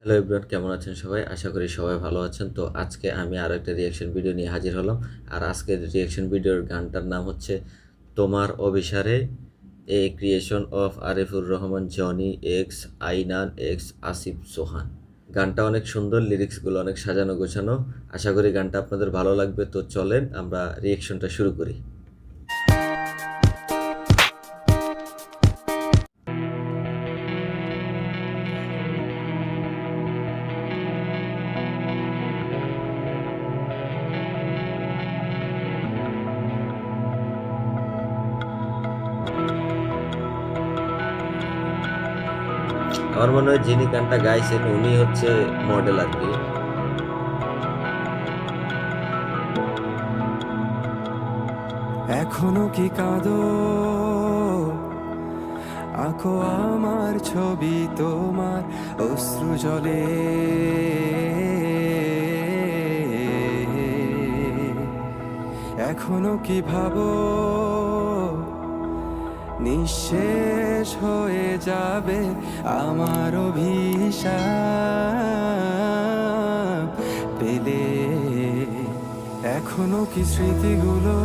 Hello everyone, কেমন আছেন সবাই? আশা করি সবাই ভালো আছেন। তো আজকে আমি আরও একটা রিঅ্যাকশন ভিডিও নিয়ে হাজির হলাম। আর আজকের রিঅ্যাকশন ভিডিওর গানটার নাম হচ্ছে তোমার অভিসারে, a creation of Arifur Rahman Jony x Ainan x Asif Sohan. গানটা অনেক সুন্দর, লিরিক্সগুলো অনেক সাজানো গোছানো। আশা করি গানটা আপনাদের ভালো লাগবে। তো চলেন আমরা রিঅ্যাকশনটা শুরু করি। আমার মনে হয় যিনি গানটা গাইছেন উনি হচ্ছে মডেল আর কি। এখনো কি কাঁদো? আঁকো আমার ছবি তোমার অশ্রু জলে। এখনো কি ভাবো নিঃশেষ হয়ে যাবে আমার অভিশাপ পেলে? এখনো কি স্মৃতিগুলো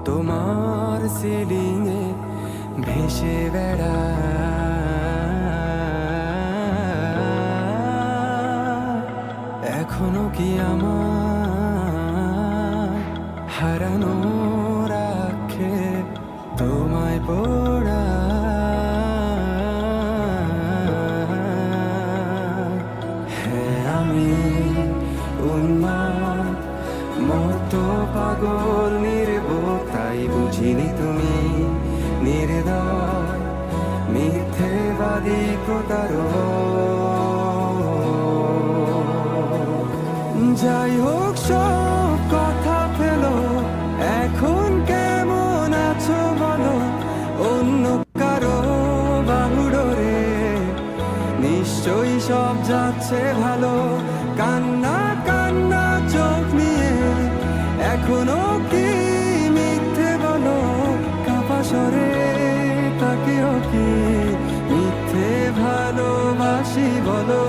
তোমার সিলিংয়ে ভেসে বেড়ায়? এখনো কি আমার হারানো রাখে তোমায় পড়া? হ্যাঁ, আমি উন্মাদ মতো পাগল নির্বোধ, তাই বুঝিনি তুমি নির্দয় মিথ্যেবাদী প্রতারক। যাই হোক, সব কথা ফেলো, এখন কেমন আছো বলো? অন্য কারো বাহুডোরে নিশ্চয়ই সব যাচ্ছে ভালো। কান্না কান্না চোখ নিয়ে এখনো কি মিথ্যে বলো? কাপা স্বরে তাকেও কি মিথ্যে ভালোবাসি বলো?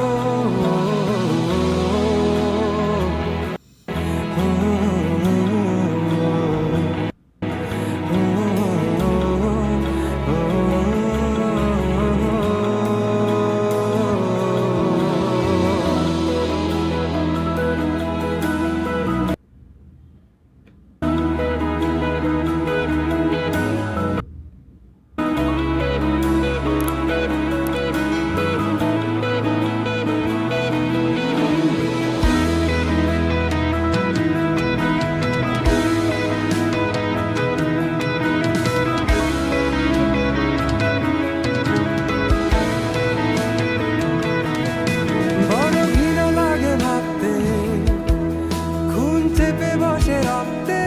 বড় ঘৃণা লাগে ভাবতে, খুন চেপে বসে রাখতে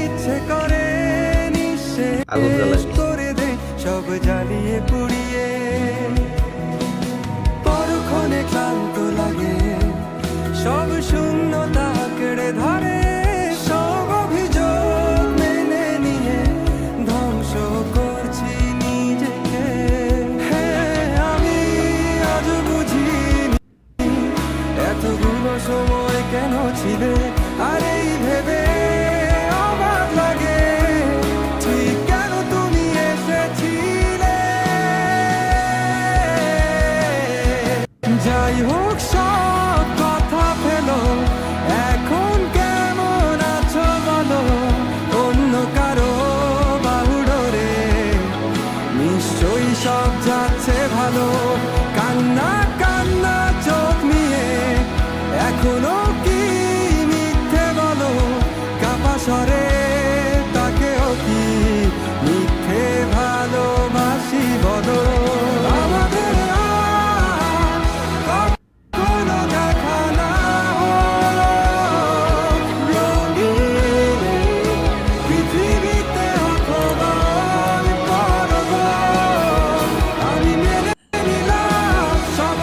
ইচ্ছে করে আগুন নিঃশেষ জ্বালানি। করে দে সব জ্বালিয়ে পুড়িয়ে। পরক্ষণে ক্লান্ত লাগে, সব শূন্যতা কেড়ে ধরে, সব অভিযোগ মেনে নিয়ে ধ্বংস করছি নিজেকে। হ্যাঁ, আমি আজ বুঝিনি এতগুলো সময় কেন ছিলে। আর এই ভেবে অবাক লাগে, ঠিক কেন তুমি এসেছিলে। যাই হোক, সব কথা ফেলো, এখন কেমন আছো বলো? অন্য কারো বাহুডোরে নিশ্চয়ই সব যাচ্ছে ভালো। কান্না কান্না চোখ নিয়ে এখনো কি মিথ্যে বলো? কাপা স্বরে তাকেও কি মিথ্যে ভালোবাসি বলো? আমাদের আর কখনো দেখা না হলো রঙিন পৃথিবীতে অপমান করবো। আমি মেনে নিলাম সব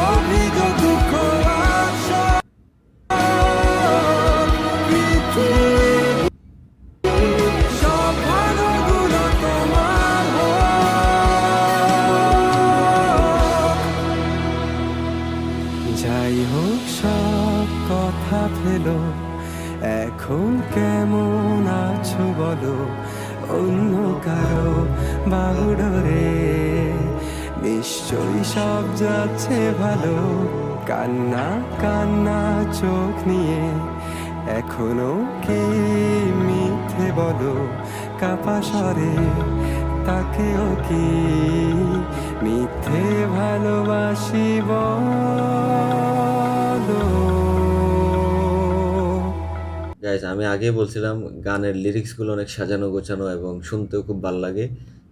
যাই হোক সব কথা ফেলো, এখন কেমন আছো বলো, অন্য কারো বাহুডোরে নিশ্চয়ই সব যাচ্ছে ভালো। কান্না কান্না চোখ নিয়ে এখনো কি মিথ্যে বলো, কাপা স্বরে তাকেও কি মিথ্যে ভালোবাসি বলো। গাইজ, আমি আগেই বলছিলাম গানের লিরিক্সগুলো অনেক সাজানো গোছানো এবং শুনতেও খুব ভালো লাগে।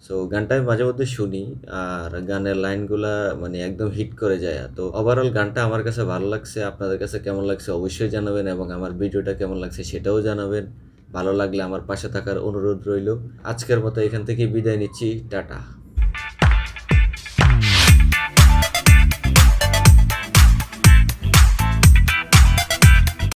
সো গানটা আমি মাঝে মধ্যে শুনি, আর গানের লাইনগুলা মানে একদম হিট করে যায়। তো ওভারঅল গানটা আমার কাছে ভালো লাগছে। আপনাদের কাছে কেমন লাগছে অবশ্যই জানাবেন, এবং আমার ভিডিওটা কেমন লাগছে সেটাও জানাবেন। ভালো লাগলে আমার পাশে থাকার অনুরোধ রইল। আজকের মতো এখান থেকে বিদায় নিচ্ছি, টাটা।